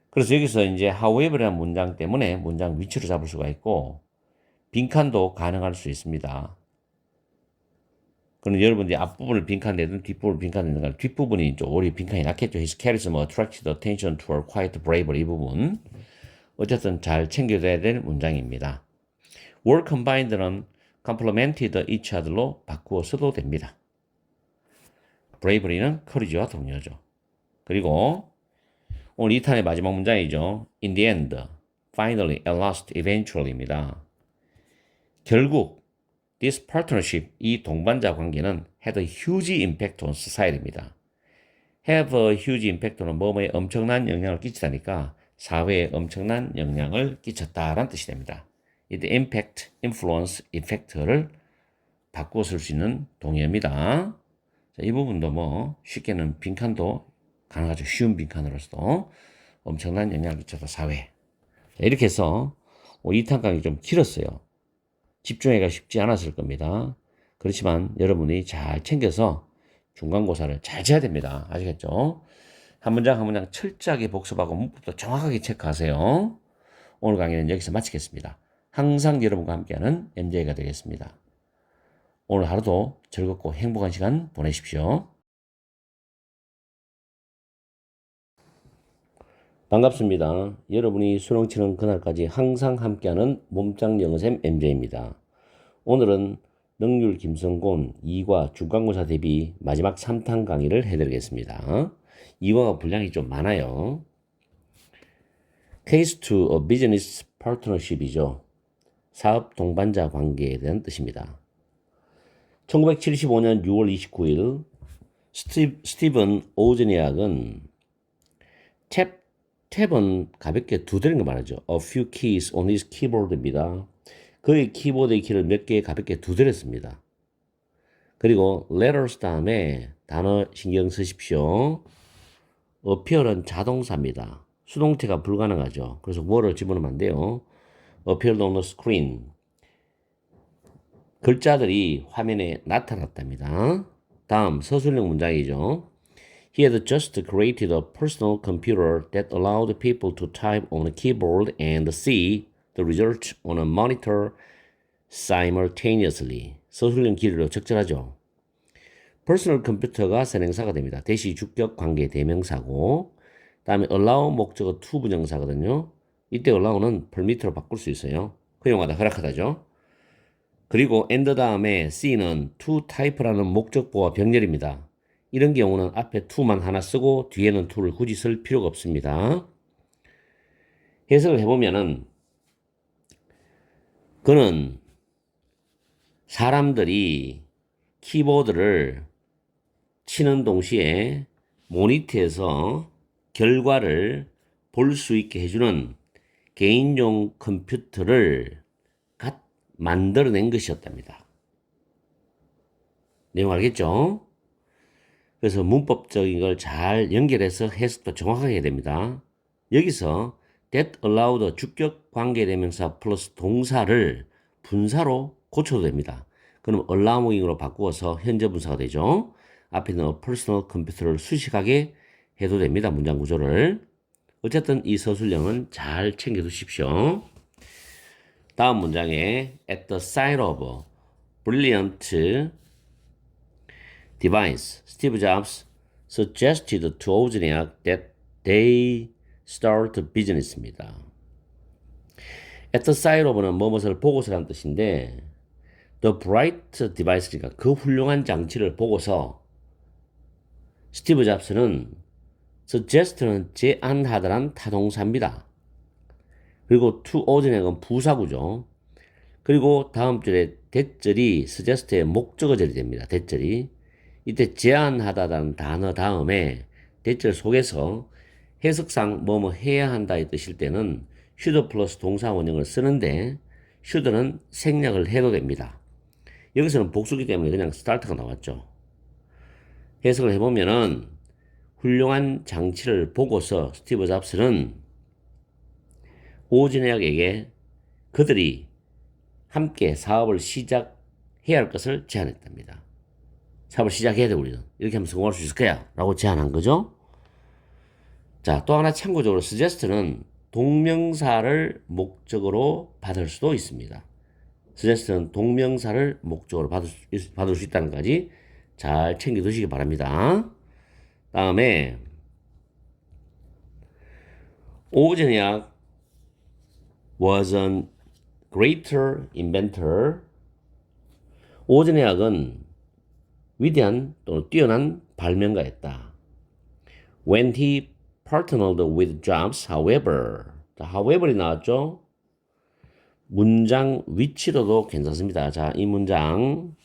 그래서 여기서 이제 however라는 문장 때문에 문장 위치로 잡을 수가 있고, 빈칸도 가능할 수 있습니다. 그럼 여러분들이 앞부분을 빈칸내든 뒷부분을 빈칸내든 뒷부분이 좀 오히려 빈칸이 낫겠죠. His charisma attracted attention to her quiet bravery 이 부분. 어쨌든 잘 챙겨줘야 될 문장입니다. were combined는 complemented each other로 바꾸어 써도 됩니다. bravery는 courage와 동료죠. 그리고 오늘 2탄의 마지막 문장이죠. in the end, finally, at last, eventually입니다. 결국 This partnership, 이 동반자 관계는 had a huge impact on society입니다. have a huge impact는 뭐뭐에 엄청난 영향을 끼치다니까 사회에 엄청난 영향을 끼쳤다라는 뜻이 됩니다. 이때 impact, influence, effect를 바꾸어 쓸 수 있는 동의어입니다. 자, 이 부분도 뭐 쉽게는 빈칸도 가능하죠. 쉬운 빈칸으로서도 엄청난 영향을 끼쳤다 사회에. 자, 이렇게 해서 2탄 강의 좀 길었어요. 집중하기가 쉽지 않았을 겁니다. 그렇지만 여러분이 잘 챙겨서 중간고사를 잘 쳐야 됩니다. 아시겠죠? 한 문장 한 문장 철저하게 복습하고 문법도 정확하게 체크하세요. 오늘 강의는 여기서 마치겠습니다. 항상 여러분과 함께하는 MJ가 되겠습니다. 오늘 하루도 즐겁고 행복한 시간 보내십시오. 반갑습니다. 여러분이 수능 치는 그날까지 항상 함께하는 몸짱 영어쌤 MJ입니다. 오늘은 능률 김성곤 2과 중간고사 대비 마지막 3탄 강의를 해드리겠습니다. 2과가 분량이 좀 많아요. Case to a business partnership이죠. 사업 동반자 관계에 대한 뜻입니다. 1975년 6월 29일 스티븐 오즈니악은 탭은 가볍게 두드리는 거 말하죠. A few keys on his keyboard입니다. 그의 키보드의 키를 몇 개 가볍게 두드렸습니다. 그리고 letters 다음에 단어 신경 쓰십시오. appear은 자동사입니다. 수동태가 불가능하죠. 그래서 뭐를 집어넣으면 안 돼요. appeared on the screen. 글자들이 화면에 나타났답니다. 다음 서술형 문장이죠. He had just created a personal computer that allowed people to type on a keyboard and see the result on a monitor simultaneously. 서술형 길이로 적절하죠. personal computer가 선행사가 됩니다. 대시 주격 관계 대명사고, 다음에 allow 목적어 to 부정사거든요. 이때 allow는 permit로 바꿀 수 있어요. 허용하다, 허락하다죠. 그리고 and 다음에 C는 to type라는 목적보와 병렬입니다. 이런 경우는 앞에 to만 하나 쓰고 뒤에는 to를 굳이 쓸 필요가 없습니다. 해석을 해보면은 그는 사람들이 키보드를 치는 동시에 모니터에서 결과를 볼 수 있게 해주는 개인용 컴퓨터를 만들어낸 것이었답니다. 내용 알겠죠? 그래서 문법적인 걸 잘 연결해서 해석도 정확하게 해야 됩니다. 여기서 that allowed 주격 관계대명사 플러스 동사를 분사로 고쳐도 됩니다. 그럼 allowing으로 바꾸어서 현재 분사가 되죠. 앞에 있는 a personal computer를 수식하게 해도 됩니다. 문장 구조를. 어쨌든 이 서술형은 잘 챙겨두십시오. 다음 문장에 at the sight of a brilliant device, Steve Jobs suggested to Wozniak that they start a business입니다. At the sight of는 무엇을 보고서라는 뜻인데 the bright device니까 그 훌륭한 장치를 보고서 스티브 잡스는 suggest는 제안하다란 타동사입니다. 그리고 to Wozniak은 부사구죠. 그리고 다음 줄에 대절이 suggest의 목적어절이 됩니다. 대절이. 이때 제안하다라는 단어 다음에 대절 속에서 해석상 뭐뭐 해야 한다의 뜻일 때는 should 플러스 동사 원형을 쓰는데 should는 생략을 해도 됩니다. 여기서는 복수기 때문에 그냥 start가 나왔죠. 해석을 해보면은 훌륭한 장치를 보고서 스티브 잡스는 오즈니악에게 그들이 함께 사업을 시작해야 해야 할 것을 제안했답니다. 사업을 시작해야 돼 우리는. 이렇게 하면 성공할 수 있을 거야 라고 제안한 거죠. 자, 또 하나 참고적으로 suggest는 동명사를 목적으로 받을 수도 있습니다. suggest는 동명사를 목적으로 받을 수 있다는 것까지 잘 챙겨 두시기 바랍니다. 다음에 오즈니악 was a greater inventor. 오즈니악은 위대한 또는 뛰어난 발명가였다. When he partnered with Jobs, however. 자, however이 나왔죠? 문장 위치로도 괜찮습니다. 자, 이 문장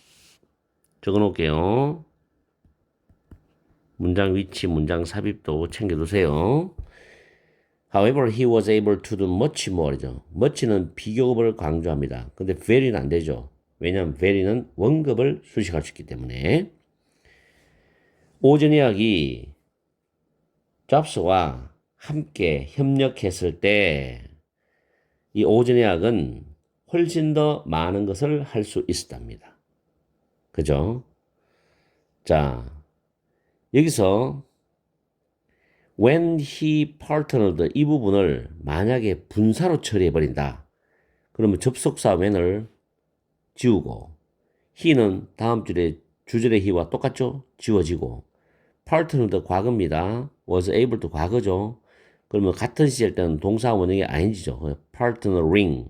적어 놓을게요. 문장 위치, 문장 삽입도 챙겨두세요. However, he was able to do much more죠. much는 비교급을 강조합니다. 근데 very는 안 되죠. 왜냐하면 very는 원급을 수식할 수 있기 때문에. 오즈니악이 잡스와 함께 협력했을 때 이 오즈니악은 훨씬 더 많은 것을 할 수 있었답니다. 그죠? 자, 여기서 when he partnered 이 부분을 만약에 분사로 처리해버린다. 그러면 접속사 when을 지우고 he는 다음 주절의 he와 똑같죠? 지워지고 partnered 과거입니다. was able도 과거죠. 그러면 같은 시절 때는 동사 원형이 ing죠. partnering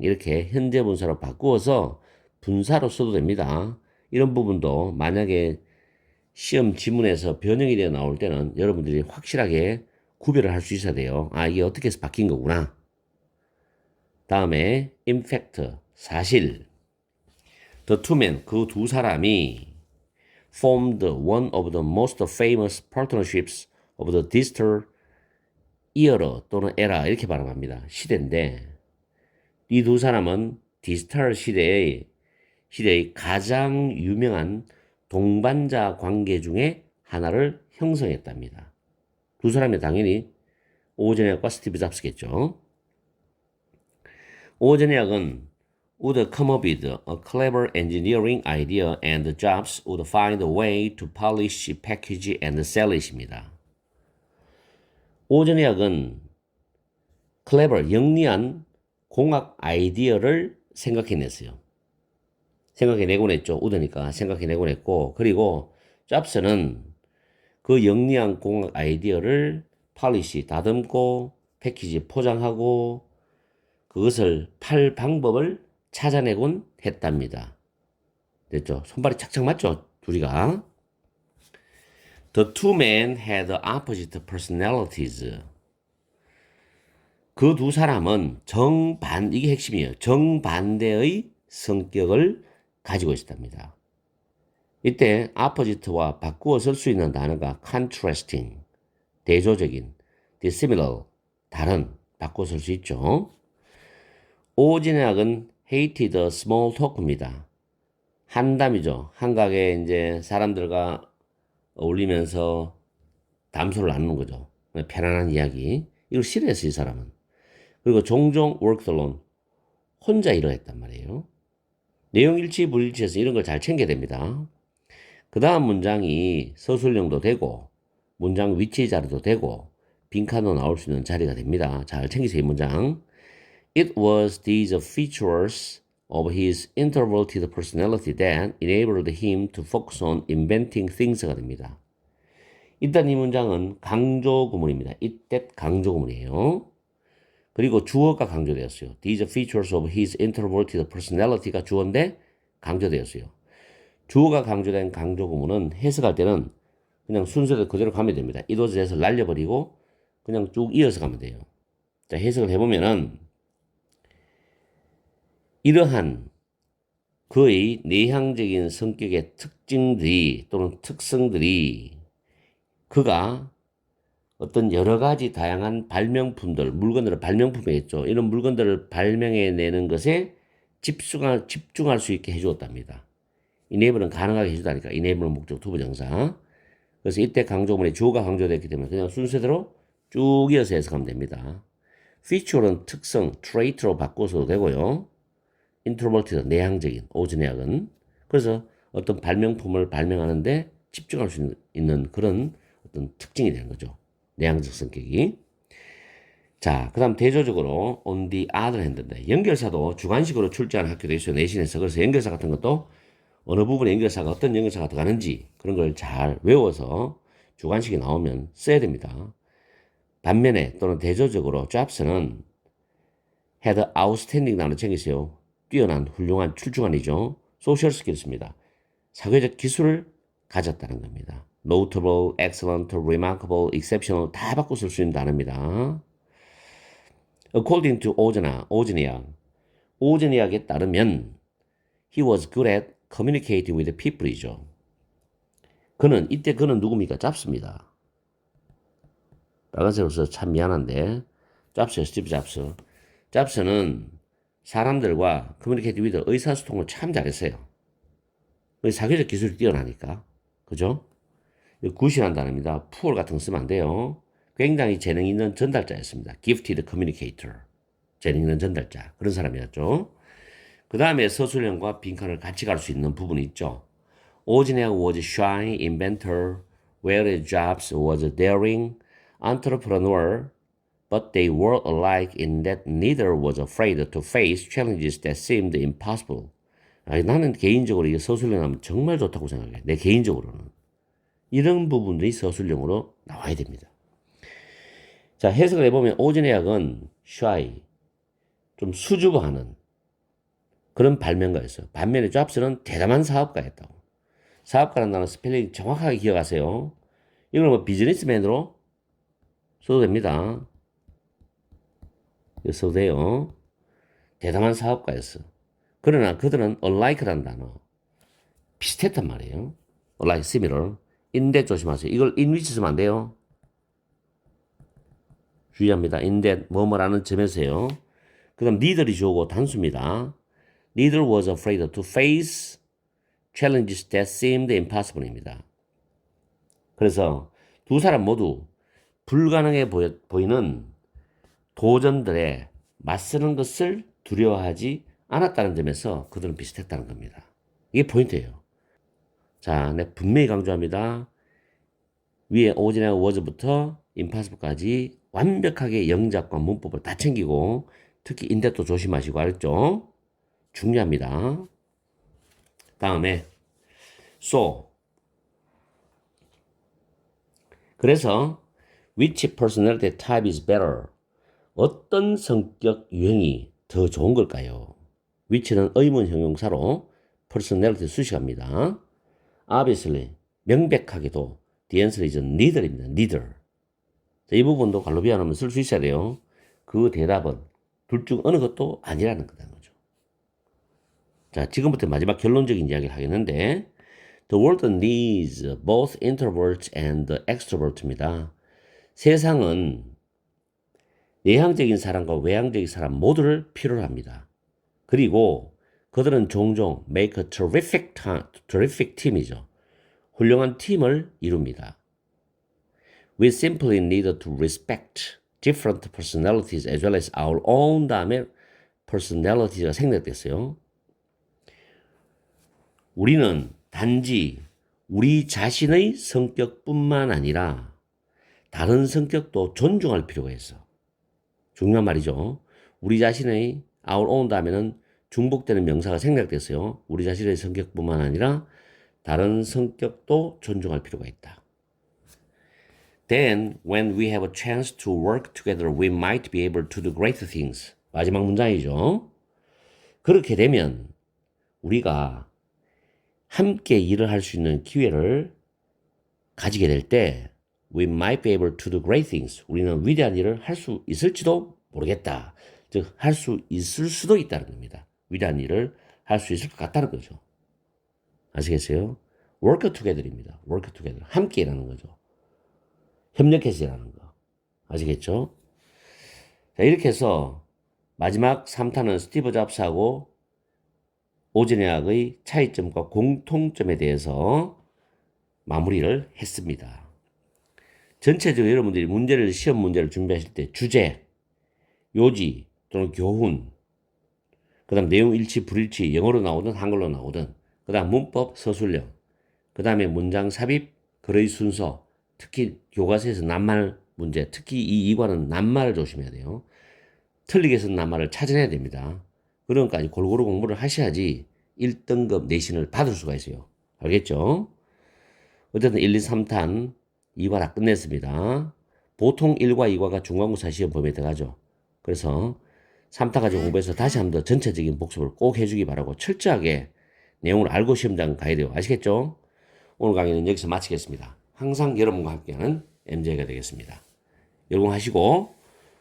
이렇게 현재 분사로 바꾸어서 분사로 써도 됩니다. 이런 부분도 만약에 시험 지문에서 변형이 되어 나올 때는 여러분들이 확실하게 구별을 할 수 있어야 돼요. 아, 이게 어떻게 해서 바뀐 거구나. 다음에 in fact, 사실. The two men, 그 두 사람이 formed one of the most famous partnerships of the digital era 또는 era 이렇게 발음합니다. 시대인데 이 두 사람은 디지털 시대의 가장 유명한 동반자 관계 중에 하나를 형성했답니다. 두 사람이 당연히 오즈니악과 스티브 잡스겠죠. 오즈니악은 would come up with a clever engineering idea and Jobs would find a way to polish, package, and sell it입니다. 오즈니악은 clever, 영리한 공학 아이디어를 생각해냈어요. 생각해내곤 했죠. would니까 생각해내곤 했고, 그리고 잡스는 그 영리한 공학 아이디어를 polish, 다듬고, 패키지, 포장하고, 그것을 팔 방법을 찾아내곤 했답니다. 됐죠? 손발이 착착 맞죠? 둘이가. The two men had opposite personalities. 그 두 사람은 이게 핵심이에요. 정반대의 성격을 가지고 있었답니다. 이때 opposite와 바꾸어 쓸 수 있는 단어가 contrasting, 대조적인, dissimilar, 다른, 바꾸어 쓸 수 있죠. 오즈니악은 hated small talk입니다. 한담이죠. 한각에 이제 사람들과 어울리면서 담소를 나누는 거죠. 편안한 이야기. 이걸 싫어했어요, 이 사람은. 그리고 종종 worked alone. 혼자 일을 했단 말이에요. 내용 일치, 불일치해서 이런 걸 잘 챙겨야 됩니다. 그 다음 문장이 서술형도 되고, 문장 위치 자료도 되고, 빈칸도 나올 수 있는 자리가 됩니다. 잘 챙기세요, 이 문장. It was these features of his introverted personality that enabled him to focus on inventing things가 됩니다. 일단 이 문장은 강조 구문입니다. it that 강조 구문이에요. 그리고 주어가 강조되었어요. These features of his introverted personality가 주어인데 강조되었어요. 주어가 강조된 강조 구문은 해석할 때는 그냥 순서대로 그대로 가면 됩니다. it was 에서 날려버리고 그냥 쭉 이어서 가면 돼요. 자, 해석을 해보면은 이러한 그의 내향적인 성격의 특징들이 또는 특성들이 그가 어떤 여러 가지 다양한 발명품들, 물건들을 발명품이겠죠. 이런 물건들을 발명해내는 것에 집중할 수 있게 해주었답니다. enable은 가능하게 해주다니까. enable은 목적 투부정사. 그래서 이때 강조문에 주어가 강조됐기 때문에 그냥 순서대로 쭉 이어서 해석하면 됩니다. feature는 특성, trait로 바꿔서도 되고요. introverted, 내향적인 오즈니악은. 그래서 어떤 발명품을 발명하는데 집중할 수 있는 그런 어떤 특징이 되는 거죠. 내향적 성격이. 자, 그 다음 대조적으로 on the other hand인데 연결사도 주관식으로 출제하는 학교도 있어요. 내신에서. 그래서 연결사 같은 것도 어느 부분에 연결사가 어떤 연결사가 들어가는지 그런 걸 잘 외워서 주관식이 나오면 써야 됩니다. 반면에 또는 대조적으로 잡스는 had outstanding 단어 챙기세요. 뛰어난, 훌륭한, 출중한이죠. 소셜 스킬스입니다. 사회적 기술을 가졌다는 겁니다. notable, excellent, remarkable, exceptional 다 바꿔 쓸 수 있는 단어입니다. According to 오즈니악에 따르면 he was good at communicating with people이죠. 이때 그는 누굽니까? 잡스입니다. 빨간색으로 써서 참 미안한데 잡스요, 스티브 잡스. 잡스는 사람들과 커뮤니케이팅 위드 의사소통을 참 잘했어요. 사회적 기술이 뛰어나니까. 그죠? 굿이라는 단어입니다. poor 같은 거 쓰면 안 돼요. 굉장히 재능 있는 전달자였습니다. gifted communicator. 재능 있는 전달자. 그런 사람이었죠. 그 다음에 서술형과 빈칸을 같이 갈 수 있는 부분이 있죠. 오즈니악 was shy, inventor, whereas Jobs was daring, entrepreneur, but they were alike in that neither was afraid to face challenges that seemed impossible. 나는 개인적으로 이 서술형 하면 정말 좋다고 생각해. 내 개인적으로는. 이런 부분들이 서술형으로 나와야 됩니다. 자, 해석을 해보면 오즈니악은 shy, 좀 수줍어하는 그런 발명가였어요. 반면에 잡스는 대담한 사업가였다고. 사업가라는 단어 스펠링 정확하게 기억하세요. 이걸 뭐 비즈니스맨으로 써도 됩니다. 써도 돼요. 대담한 사업가였어. 그러나 그들은 alike라는 단어 비슷했단 말이에요. alike, similar. indeed 조심하세요. 이걸 in which 쓰면 안 돼요. 주의합니다. indeed 뭐뭐라는 점에서요. 그 다음 neither이 주어고 단수입니다. neither was afraid to face challenges that seemed impossible입니다. 그래서 두 사람 모두 불가능해 보이는 도전들에 맞서는 것을 두려워하지 않았다는 점에서 그들은 비슷했다는 겁니다. 이게 포인트예요. 자, 네, 분명히 강조합니다. 위에 오즈니악 was부터 impossible까지 완벽하게 영작과 문법을 다 챙기고 특히 인덱도 조심하시고 알았죠? 중요합니다. 다음에 so 그래서 which personality type is better? 어떤 성격 유형이 더 좋은 걸까요? which는 의문 형용사로 personality 수식합니다. obviously 명백하게도 the answer is neither입니다. neither. 자, 이 부분도 갈로비아노면 쓸 수 있어야 돼요. 그 대답은 둘 중 어느 것도 아니라는 거다. 자, 지금부터 마지막 결론적인 이야기를 하겠는데 The world needs both introverts and extrovert입니다. 세상은 내향적인 사람과 외향적인 사람 모두를 필요로 합니다. 그리고 그들은 종종 make a terrific team이죠. 훌륭한 팀을 이룹니다. We simply need to respect different personalities as well as our own 다음에 personalities가 생략됐어요. 우리는 단지 우리 자신의 성격뿐만 아니라 다른 성격도 존중할 필요가 있어. 중요한 말이죠. 우리 자신의 our own 다음에는 중복되는 명사가 생략됐어요. 우리 자신의 성격뿐만 아니라 다른 성격도 존중할 필요가 있다. Then, when we have a chance to work together, we might be able to do great things. 마지막 문장이죠. 그렇게 되면 우리가 함께 일을 할 수 있는 기회를 가지게 될 때 we might be able to do great things. 우리는 위대한 일을 할 수 있을지도 모르겠다. 즉, 할 수 있을 수도 있다는 겁니다. 위대한 일을 할 수 있을 것 같다는 거죠. 아시겠어요? work together입니다. work together. 함께 일하는 거죠. 협력해서 일하는 거. 아시겠죠? 자, 이렇게 해서 마지막 3탄은 스티브 잡스하고 오즈니악의 차이점과 공통점에 대해서 마무리를 했습니다. 전체적으로 여러분들이 시험 문제를 준비하실 때 주제, 요지 또는 교훈 그 다음 내용 일치, 불일치, 영어로 나오든 한글로 나오든, 그 다음 문법, 서술형, 그 다음에 문장 삽입, 글의 순서, 특히 교과서에서 낱말 문제, 특히 이 이과는 낱말을 조심해야 돼요. 틀리게 쓴 낱말을 찾아내야 됩니다. 그런 것까지 골고루 공부를 하셔야지 1등급 내신을 받을 수가 있어요. 알겠죠? 어쨌든 1, 2, 3탄 2과 다 끝냈습니다. 보통 1과 2과가 중간고사 시험 범위에 들어가죠. 그래서 3탄 가지고 공부해서 다시 한번 더 전체적인 복습을 꼭 해주기 바라고 철저하게 내용을 알고 시험장 가야 돼요. 아시겠죠? 오늘 강의는 여기서 마치겠습니다. 항상 여러분과 함께하는 MJ가 되겠습니다. 여러분 하시고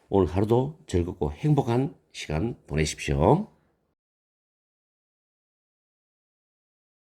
오늘 하루도 즐겁고 행복한 시간 보내십시오.